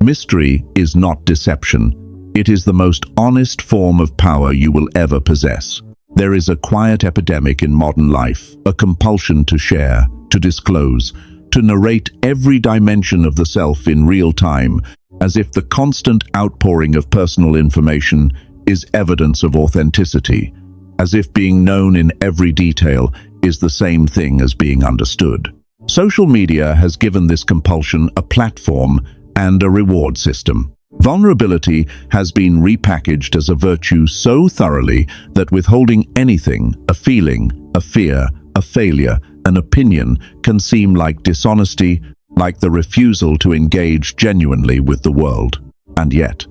Mystery is not deception. It is the most honest form of power you will ever possess. There is a quiet epidemic in modern life, a compulsion to share, to disclose, to narrate every dimension of the self in real time, as if the constant outpouring of personal information is evidence of authenticity, as if being known in every detail is the same thing as being understood. Social media has given this compulsion a platform and a reward system. Vulnerability has been repackaged as a virtue so thoroughly that withholding anything, a feeling, a fear, a failure, an opinion, can seem like dishonesty, like the refusal to engage genuinely with the world. And yet,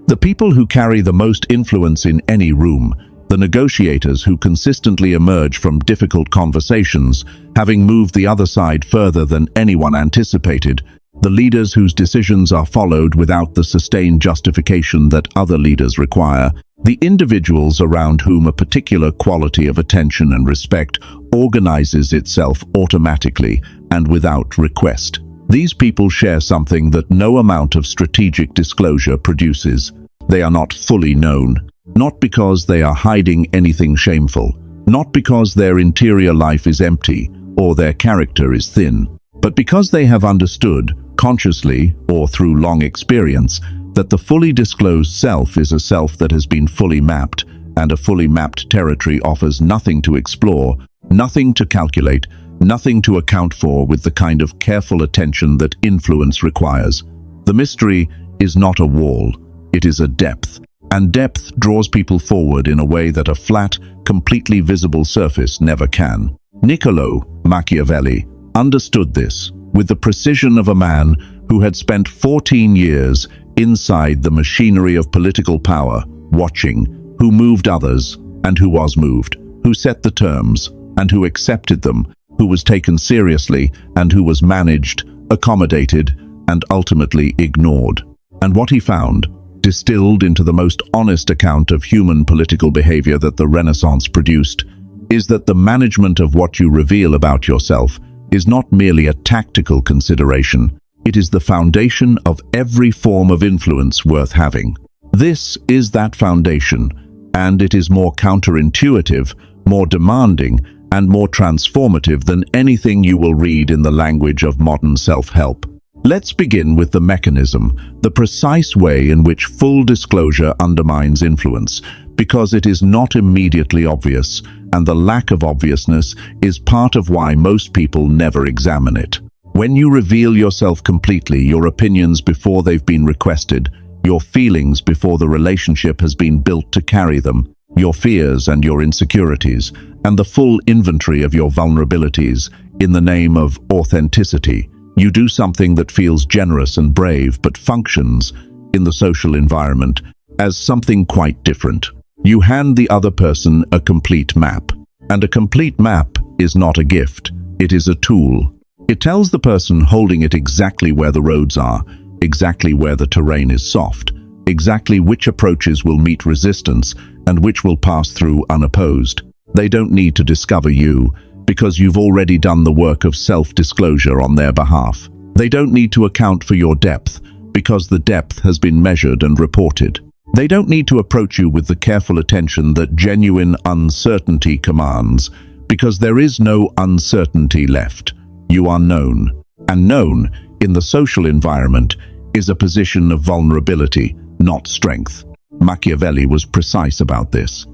the people who carry the most influence in any room, the negotiators who consistently emerge from difficult conversations, having moved the other side further than anyone anticipated, the leaders whose decisions are followed without the sustained justification that other leaders require, the individuals around whom a particular quality of attention and respect organizes itself automatically and without request. These people share something that no amount of strategic disclosure produces. They are not fully known, not because they are hiding anything shameful, not because their interior life is empty or their character is thin, but because they have understood, consciously or through long experience, that the fully disclosed self is a self that has been fully mapped, and a fully mapped territory offers nothing to explore, nothing to calculate, nothing to account for with the kind of careful attention that influence requires. The mystery is not a wall, it is a depth, and depth draws people forward in a way that a flat, completely visible surface never can. Niccolo Machiavelli understood this with the precision of a man who had spent 14 years inside the machinery of political power, watching, who moved others and who was moved, who set the terms and who accepted them, who was taken seriously and who was managed, accommodated, and ultimately ignored. And what he found, distilled into the most honest account of human political behavior that the Renaissance produced, is that the management of what you reveal about yourself is not merely a tactical consideration, it is the foundation of every form of influence worth having. This is that foundation, and it is more counterintuitive, more demanding, and more transformative than anything you will read in the language of modern self-help. Let's begin with the mechanism, the precise way in which full disclosure undermines influence, because it is not immediately obvious, and the lack of obviousness is part of why most people never examine it. When you reveal yourself completely, your opinions before they've been requested, your feelings before the relationship has been built to carry them, your fears and your insecurities, and the full inventory of your vulnerabilities, in the name of authenticity, you do something that feels generous and brave but functions, in the social environment, as something quite different. You hand the other person a complete map. And a complete map is not a gift, it is a tool. It tells the person holding it exactly where the roads are, exactly where the terrain is soft, exactly which approaches will meet resistance and which will pass through unopposed. They don't need to discover you, because you've already done the work of self-disclosure on their behalf. They don't need to account for your depth, because the depth has been measured and reported. They don't need to approach you with the careful attention that genuine uncertainty commands, because there is no uncertainty left. You are known. And known, in the social environment, is a position of vulnerability, not strength. Machiavelli was precise about this.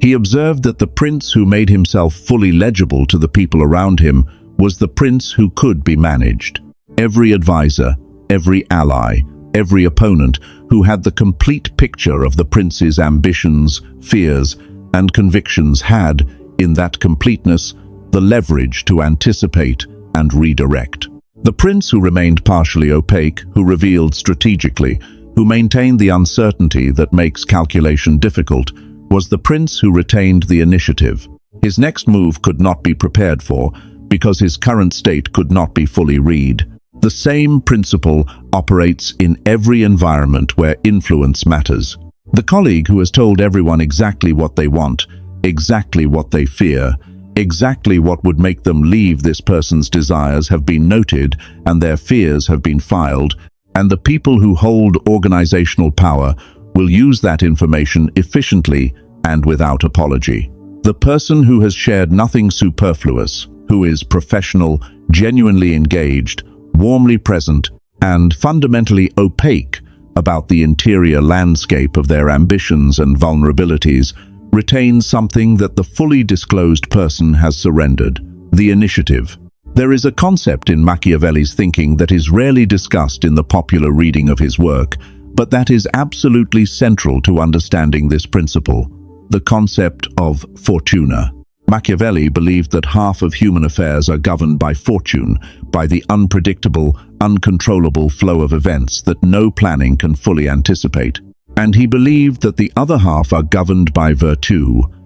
He observed that the prince who made himself fully legible to the people around him was the prince who could be managed. Every advisor, every ally, every opponent who had the complete picture of the prince's ambitions, fears, and convictions had, in that completeness, the leverage to anticipate and redirect. The prince who remained partially opaque, who revealed strategically, who maintained the uncertainty that makes calculation difficult, was the prince who retained the initiative. His next move could not be prepared for, because his current state could not be fully read. The same principle operates in every environment where influence matters. The colleague who has told everyone exactly what they want, exactly what they fear, exactly what would make them leave this person's desires have been noted and their fears have been filed, and the people who hold organizational power will use that information efficiently and without apology. The person who has shared nothing superfluous, who is professional, genuinely engaged, warmly present, and fundamentally opaque about the interior landscape of their ambitions and vulnerabilities, retains something that the fully disclosed person has surrendered: the initiative. There is a concept in Machiavelli's thinking that is rarely discussed in the popular reading of his work, but that is absolutely central to understanding this principle: the concept of fortuna. Machiavelli believed that half of human affairs are governed by fortune, by the unpredictable, uncontrollable flow of events that no planning can fully anticipate. And he believed that the other half are governed by virtù,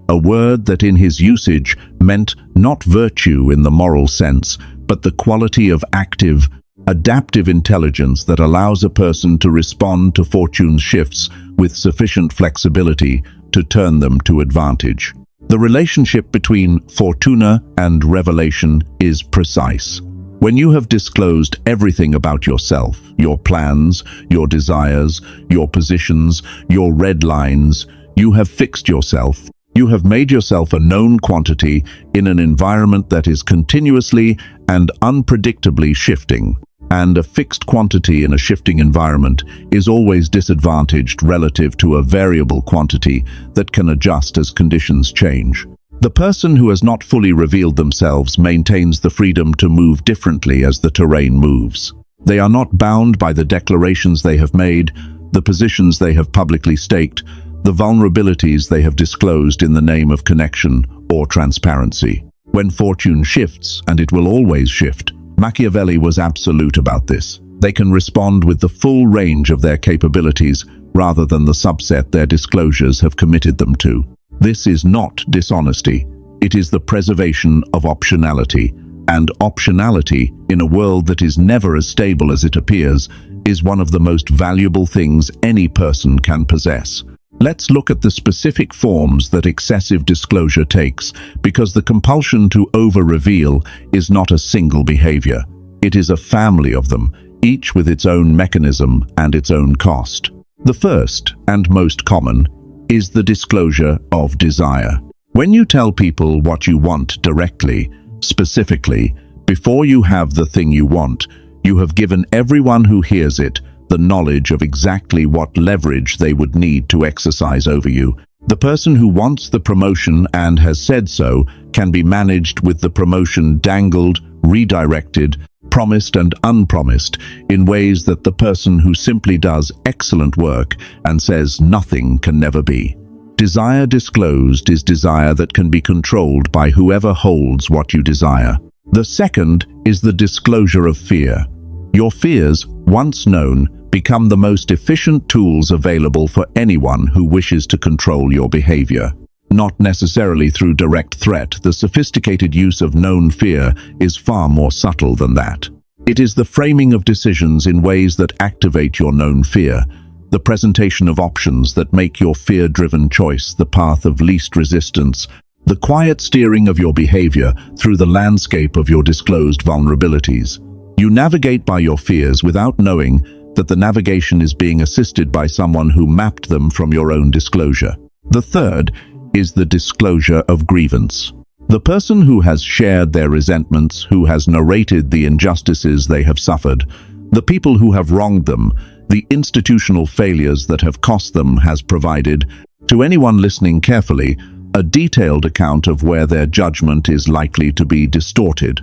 a word that in his usage meant not virtue in the moral sense, but the quality of active, adaptive intelligence that allows a person to respond to fortune's shifts with sufficient flexibility to turn them to advantage. The relationship between fortuna and revelation is precise. When you have disclosed everything about yourself, your plans, your desires, your positions, your red lines, you have fixed yourself. You have made yourself a known quantity in an environment that is continuously and unpredictably shifting. And a fixed quantity in a shifting environment is always disadvantaged relative to a variable quantity that can adjust as conditions change. The person who has not fully revealed themselves maintains the freedom to move differently as the terrain moves. They are not bound by the declarations they have made, the positions they have publicly staked, the vulnerabilities they have disclosed in the name of connection or transparency. When fortune shifts, and it will always shift, Machiavelli was absolute about this. They can respond with the full range of their capabilities rather than the subset their disclosures have committed them to. This is not dishonesty. It is the preservation of optionality. And optionality, in a world that is never as stable as it appears, is one of the most valuable things any person can possess. Let's look at the specific forms that excessive disclosure takes, because the compulsion to over-reveal is not a single behavior. It is a family of them, each with its own mechanism and its own cost. The first, and most common, is the disclosure of desire. When you tell people what you want directly, specifically, before you have the thing you want, you have given everyone who hears it the knowledge of exactly what leverage they would need to exercise over you. The person who wants the promotion and has said so can be managed with the promotion dangled, redirected, promised and unpromised in ways that the person who simply does excellent work and says nothing can never be. Desire disclosed is desire that can be controlled by whoever holds what you desire. The second is the disclosure of fear. Your fears, once known, become the most efficient tools available for anyone who wishes to control your behavior. Not necessarily through direct threat, the sophisticated use of known fear is far more subtle than that. It is the framing of decisions in ways that activate your known fear, the presentation of options that make your fear-driven choice the path of least resistance, the quiet steering of your behavior through the landscape of your disclosed vulnerabilities. You navigate by your fears without knowing that the navigation is being assisted by someone who mapped them from your own disclosure. The third is the disclosure of grievance. The person who has shared their resentments, who has narrated the injustices they have suffered, the people who have wronged them, the institutional failures that have cost them, has provided, to anyone listening carefully, a detailed account of where their judgment is likely to be distorted.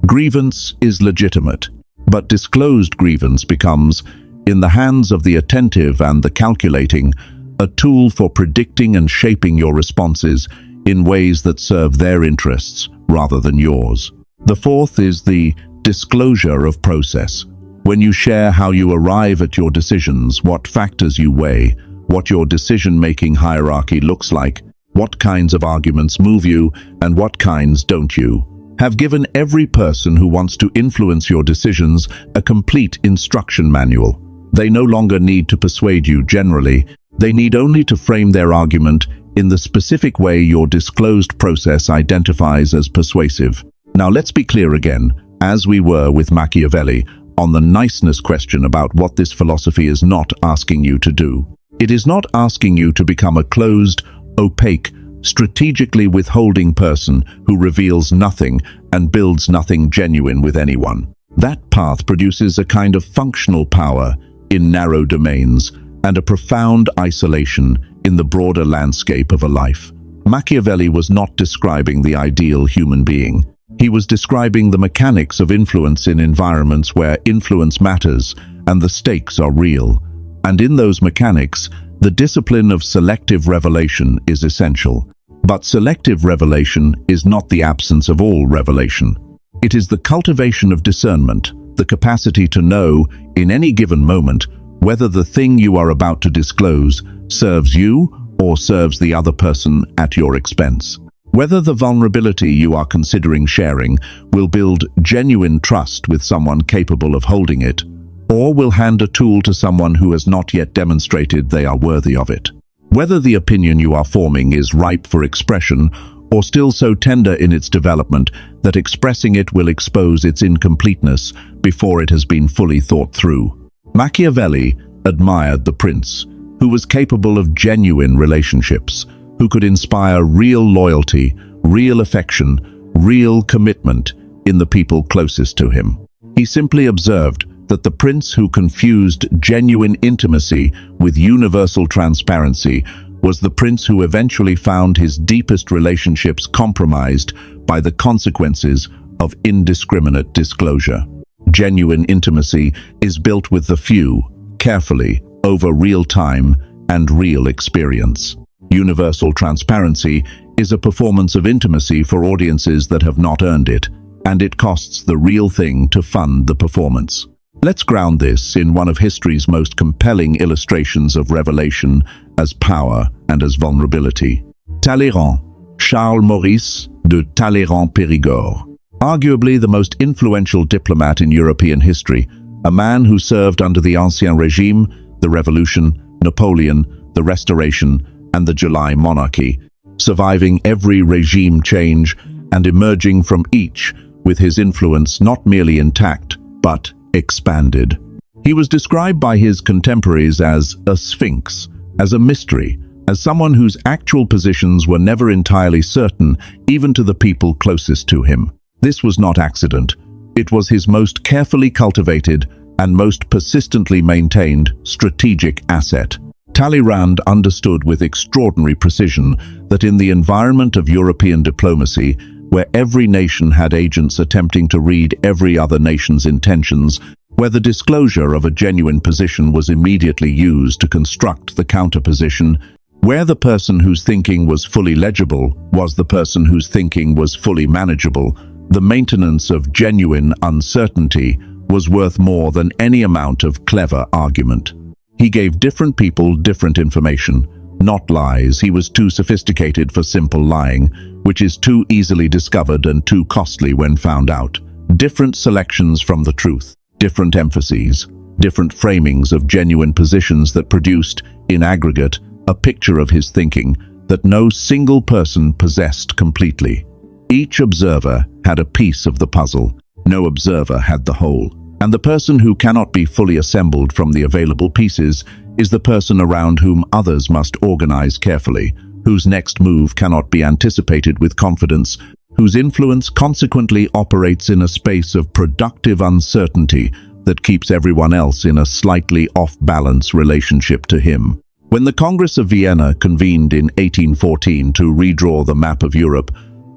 Grievance is legitimate, but disclosed grievance becomes, in the hands of the attentive and the calculating, a tool for predicting and shaping your responses in ways that serve their interests rather than yours. The fourth is the disclosure of process. When you share how you arrive at your decisions, what factors you weigh, what your decision-making hierarchy looks like, what kinds of arguments move you, and what kinds don't you, have given every person who wants to influence your decisions a complete instruction manual. They no longer need to persuade you generally. They need only to frame their argument in the specific way your disclosed process identifies as persuasive. Now let's be clear again. As we were with Machiavelli, on the niceness question about what this philosophy is not asking you to do. It is not asking you to become a closed, opaque, strategically withholding person who reveals nothing and builds nothing genuine with anyone. That path produces a kind of functional power in narrow domains and a profound isolation in the broader landscape of a life. Machiavelli was not describing the ideal human being. He was describing the mechanics of influence in environments where influence matters and the stakes are real. And in those mechanics, the discipline of selective revelation is essential. But selective revelation is not the absence of all revelation. It is the cultivation of discernment, the capacity to know, in any given moment, whether the thing you are about to disclose serves you or serves the other person at your expense. Whether the vulnerability you are considering sharing will build genuine trust with someone capable of holding it, or will hand a tool to someone who has not yet demonstrated they are worthy of it. Whether the opinion you are forming is ripe for expression or still so tender in its development that expressing it will expose its incompleteness before it has been fully thought through. Machiavelli admired the prince, who was capable of genuine relationships, who could inspire real loyalty, real affection, real commitment in the people closest to him. He simply observed that the prince who confused genuine intimacy with universal transparency was the prince who eventually found his deepest relationships compromised by the consequences of indiscriminate disclosure. Genuine intimacy is built with the few, carefully, over real time and real experience. Universal transparency is a performance of intimacy for audiences that have not earned it, and it costs the real thing to fund the performance. Let's ground this in one of history's most compelling illustrations of revelation as power and as vulnerability. Talleyrand, Charles Maurice de Talleyrand-Périgord, arguably the most influential diplomat in European history, a man who served under the Ancien Régime, the Revolution, Napoleon, the Restoration, and the July Monarchy, surviving every regime change and emerging from each with his influence not merely intact, but expanded. He was described by his contemporaries as a sphinx, as a mystery, as someone whose actual positions were never entirely certain, even to the people closest to him. This was not accident. It was his most carefully cultivated and most persistently maintained strategic asset. Talleyrand understood with extraordinary precision that in the environment of European diplomacy, where every nation had agents attempting to read every other nation's intentions, where the disclosure of a genuine position was immediately used to construct the counterposition, where the person whose thinking was fully legible was the person whose thinking was fully manageable, the maintenance of genuine uncertainty was worth more than any amount of clever argument. He gave different people different information, not lies. He was too sophisticated for simple lying, which is too easily discovered and too costly when found out. Different selections from the truth, different emphases, different framings of genuine positions that produced, in aggregate, a picture of his thinking that no single person possessed completely. Each observer had a piece of the puzzle. No observer had the whole. And the person who cannot be fully assembled from the available pieces is the person around whom others must organize carefully, whose next move cannot be anticipated with confidence, whose influence consequently operates in a space of productive uncertainty that keeps everyone else in a slightly off-balance relationship to him. When the Congress of Vienna convened in 1814 to redraw the map of Europe,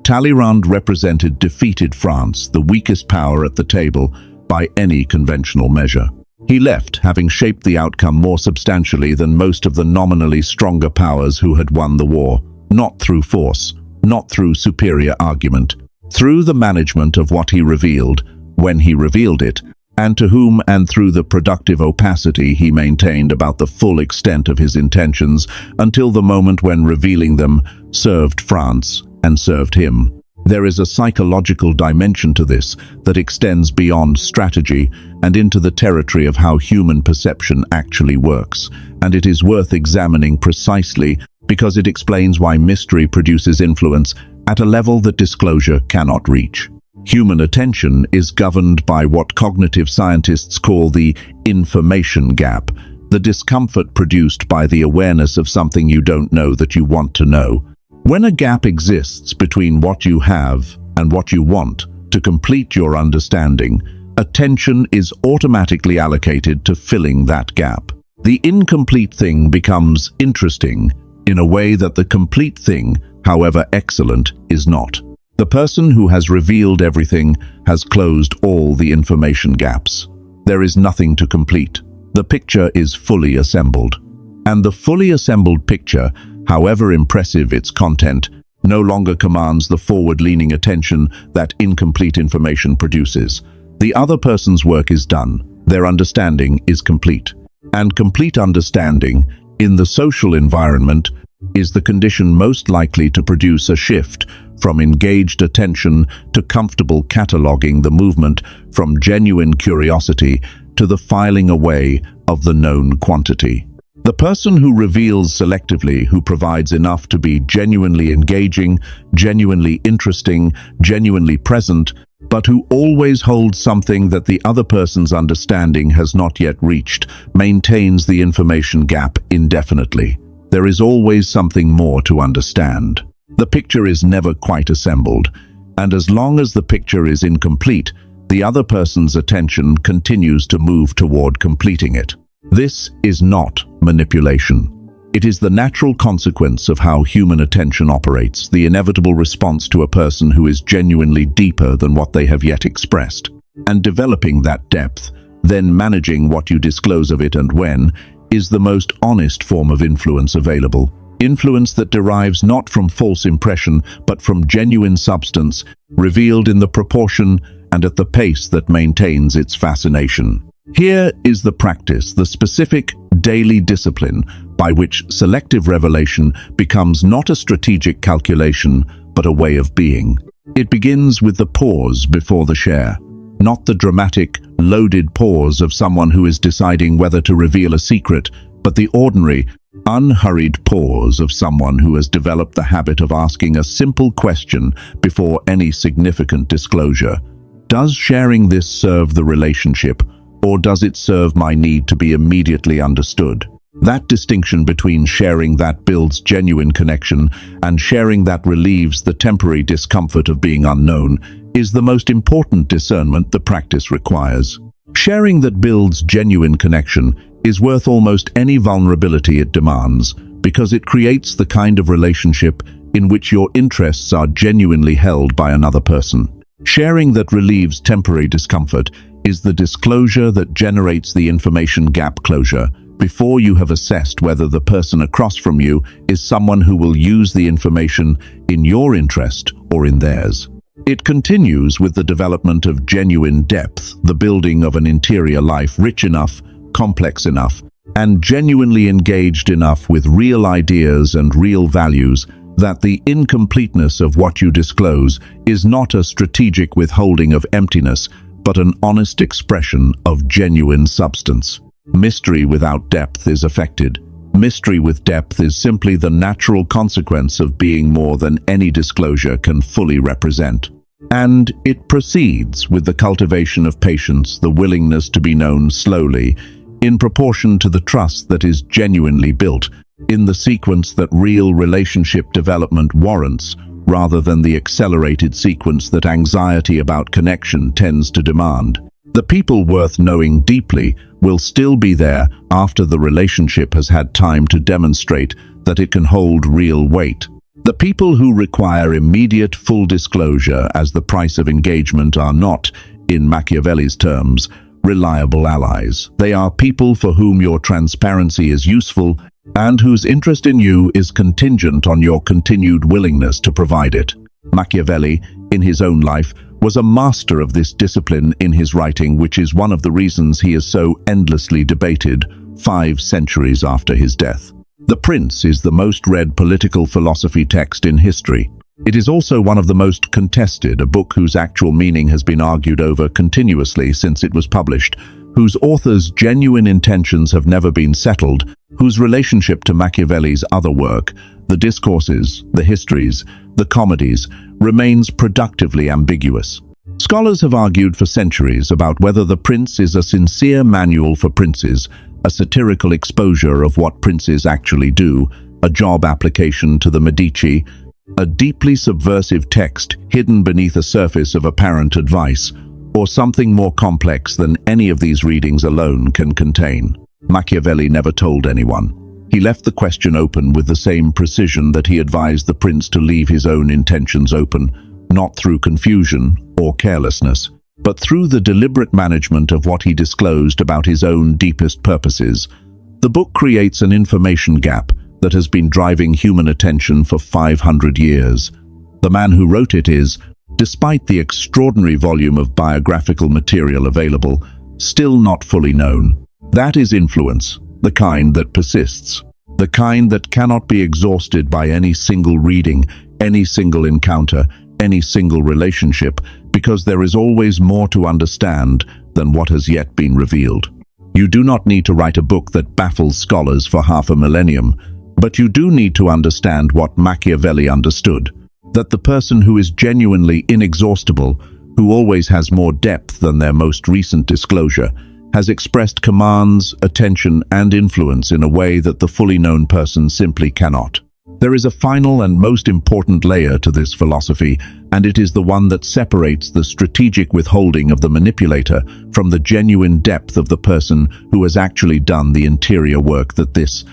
Talleyrand represented defeated France, the weakest power at the table, by any conventional measure. He left, having shaped the outcome more substantially than most of the nominally stronger powers who had won the war, not through force, not through superior argument, through the management of what he revealed, when he revealed it, and to whom and through the productive opacity he maintained about the full extent of his intentions until the moment when revealing them served France and served him. There is a psychological dimension to this that extends beyond strategy and into the territory of how human perception actually works, and it is worth examining precisely because it explains why mystery produces influence at a level that disclosure cannot reach. Human attention is governed by what cognitive scientists call the information gap, the discomfort produced by the awareness of something you don't know that you want to know. When a gap exists between what you have and what you want to complete your understanding, attention is automatically allocated to filling that gap. The incomplete thing becomes interesting in a way that the complete thing, however excellent, is not. The person who has revealed everything has closed all the information gaps. There is nothing to complete. The picture is fully assembled. And the fully assembled picture, however impressive its content, no longer commands the forward-leaning attention that incomplete information produces. The other person's work is done. Their understanding is complete. And complete understanding, in the social environment, is the condition most likely to produce a shift from engaged attention to comfortable cataloging, the movement from genuine curiosity to the filing away of the known quantity. The person who reveals selectively, who provides enough to be genuinely engaging, genuinely interesting, genuinely present, but who always holds something that the other person's understanding has not yet reached, maintains the information gap indefinitely. There is always something more to understand. The picture is never quite assembled, and as long as the picture is incomplete, the other person's attention continues to move toward completing it. This is not manipulation. It is the natural consequence of how human attention operates, the inevitable response to a person who is genuinely deeper than what they have yet expressed. And developing that depth, then managing what you disclose of it and when, is the most honest form of influence available. Influence that derives not from false impression, but from genuine substance, revealed in the proportion and at the pace that maintains its fascination. Here is the practice, the specific daily discipline by which selective revelation becomes not a strategic calculation, but a way of being. It begins with the pause before the share, not the dramatic, loaded pause of someone who is deciding whether to reveal a secret, but the ordinary, unhurried pause of someone who has developed the habit of asking a simple question before any significant disclosure. Does sharing this serve the relationship, or does it serve my need to be immediately understood? That distinction between sharing that builds genuine connection and sharing that relieves the temporary discomfort of being unknown is the most important discernment the practice requires. Sharing that builds genuine connection is worth almost any vulnerability it demands, because it creates the kind of relationship in which your interests are genuinely held by another person. Sharing that relieves temporary discomfort is the disclosure that generates the information gap closure, before you have assessed whether the person across from you is someone who will use the information in your interest or in theirs. It continues with the development of genuine depth, the building of an interior life rich enough, complex enough, and genuinely engaged enough with real ideas and real values that the incompleteness of what you disclose is not a strategic withholding of emptiness, but an honest expression of genuine substance. Mystery without depth is affected. Mystery with depth is simply the natural consequence of being more than any disclosure can fully represent. And it proceeds with the cultivation of patience, the willingness to be known slowly, in proportion to the trust that is genuinely built, in the sequence that real relationship development warrants, rather than the accelerated sequence that anxiety about connection tends to demand. The people worth knowing deeply will still be there after the relationship has had time to demonstrate that it can hold real weight. The people who require immediate full disclosure as the price of engagement are not, in Machiavelli's terms, reliable allies. They are people for whom your transparency is useful and whose interest in you is contingent on your continued willingness to provide it. Machiavelli, in his own life, was a master of this discipline in his writing, which is one of the reasons he is so endlessly debated 5 centuries after his death. The Prince is the most read political philosophy text in history. It is also one of the most contested, a book whose actual meaning has been argued over continuously since it was published, whose author's genuine intentions have never been settled, whose relationship to Machiavelli's other work, the discourses, the histories, the comedies, remains productively ambiguous. Scholars have argued for centuries about whether The Prince is a sincere manual for princes, a satirical exposure of what princes actually do, a job application to the Medici, a deeply subversive text hidden beneath a surface of apparent advice, or something more complex than any of these readings alone can contain. Machiavelli never told anyone. He left the question open with the same precision that he advised the prince to leave his own intentions open, not through confusion or carelessness, but through the deliberate management of what he disclosed about his own deepest purposes. The book creates an information gap that has been driving human attention for 500 years. The man who wrote it is, despite the extraordinary volume of biographical material available, still not fully known. That is influence, the kind that persists, the kind that cannot be exhausted by any single reading, any single encounter, any single relationship, because there is always more to understand than what has yet been revealed. You do not need to write a book that baffles scholars for half a millennium, but you do need to understand what Machiavelli understood, that the person who is genuinely inexhaustible, who always has more depth than their most recent disclosure, has expressed commands, attention, and influence in a way that the fully known person simply cannot. There is a final and most important layer to this philosophy, and it is the one that separates the strategic withholding of the manipulator from the genuine depth of the person who has actually done the interior work that this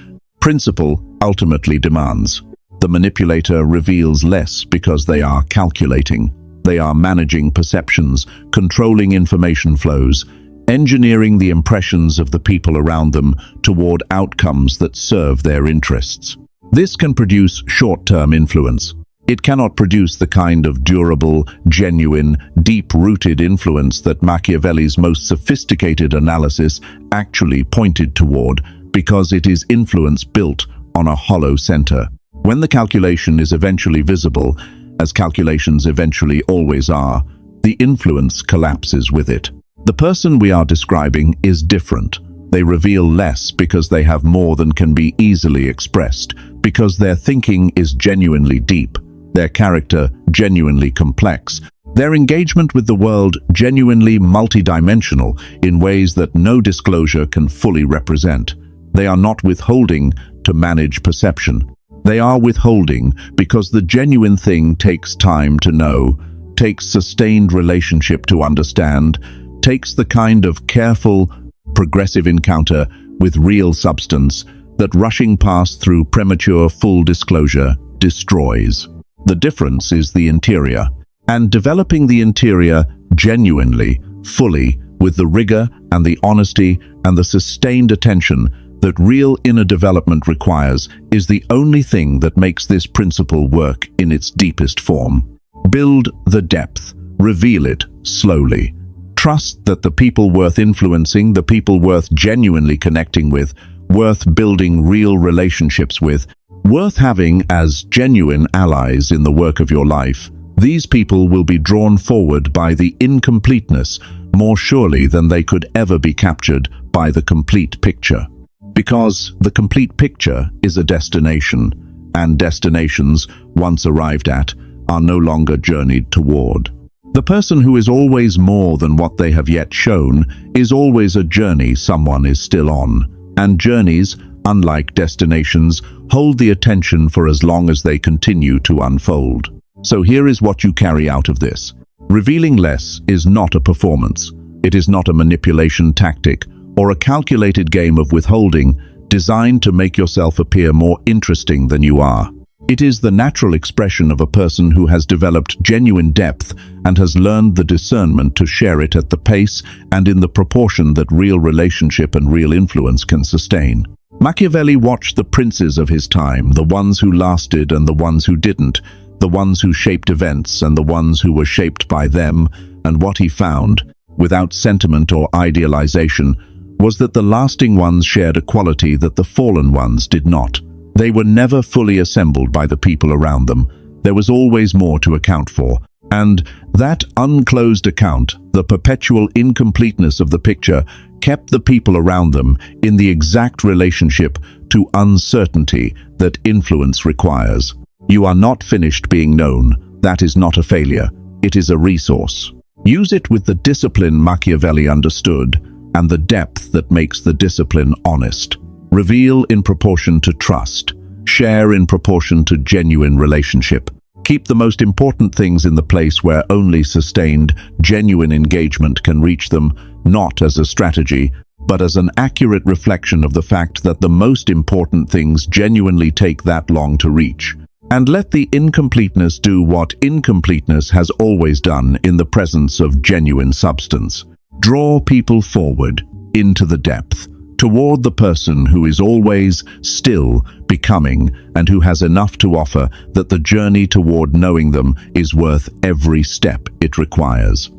principle ultimately demands. The manipulator reveals less because they are calculating. They are managing perceptions, controlling information flows, engineering the impressions of the people around them toward outcomes that serve their interests. This can produce short-term influence. It cannot produce the kind of durable, genuine, deep-rooted influence that Machiavelli's most sophisticated analysis actually pointed toward, because it is influence built on a hollow center. When the calculation is eventually visible, as calculations eventually always are, the influence collapses with it. The person we are describing is different. They reveal less because they have more than can be easily expressed, because their thinking is genuinely deep, their character genuinely complex, their engagement with the world genuinely multidimensional in ways that no disclosure can fully represent. They are not withholding to manage perception. They are withholding because the genuine thing takes time to know, takes sustained relationship to understand, takes the kind of careful, progressive encounter with real substance that rushing past through premature full disclosure destroys. The difference is the interior, and developing the interior genuinely, fully, with the rigor and the honesty and the sustained attention that real inner development requires, is the only thing that makes this principle work in its deepest form. Build the depth, reveal it slowly. Trust that the people worth influencing, the people worth genuinely connecting with, worth building real relationships with, worth having as genuine allies in the work of your life, these people will be drawn forward by the incompleteness more surely than they could ever be captured by the complete picture. Because the complete picture is a destination, and destinations, once arrived at, are no longer journeyed toward. The person who is always more than what they have yet shown is always a journey someone is still on, and journeys, unlike destinations, hold the attention for as long as they continue to unfold. So here is what you carry out of this. Revealing less is not a performance. It is not a manipulation tactic or a calculated game of withholding designed to make yourself appear more interesting than you are. It is the natural expression of a person who has developed genuine depth and has learned the discernment to share it at the pace and in the proportion that real relationship and real influence can sustain. Machiavelli watched the princes of his time, the ones who lasted and the ones who didn't, the ones who shaped events and the ones who were shaped by them, and what he found, without sentiment or idealization, was that the lasting ones shared a quality that the fallen ones did not. They were never fully assembled by the people around them. There was always more to account for. And that unclosed account, the perpetual incompleteness of the picture, kept the people around them in the exact relationship to uncertainty that influence requires. You are not finished being known. That is not a failure. It is a resource. Use it with the discipline Machiavelli understood and the depth that makes the discipline honest. Reveal in proportion to trust. Share in proportion to genuine relationship. Keep the most important things in the place where only sustained, genuine engagement can reach them, not as a strategy, but as an accurate reflection of the fact that the most important things genuinely take that long to reach. And let the incompleteness do what incompleteness has always done in the presence of genuine substance. Draw people forward, into the depth, toward the person who is always, still, becoming, and who has enough to offer that the journey toward knowing them is worth every step it requires.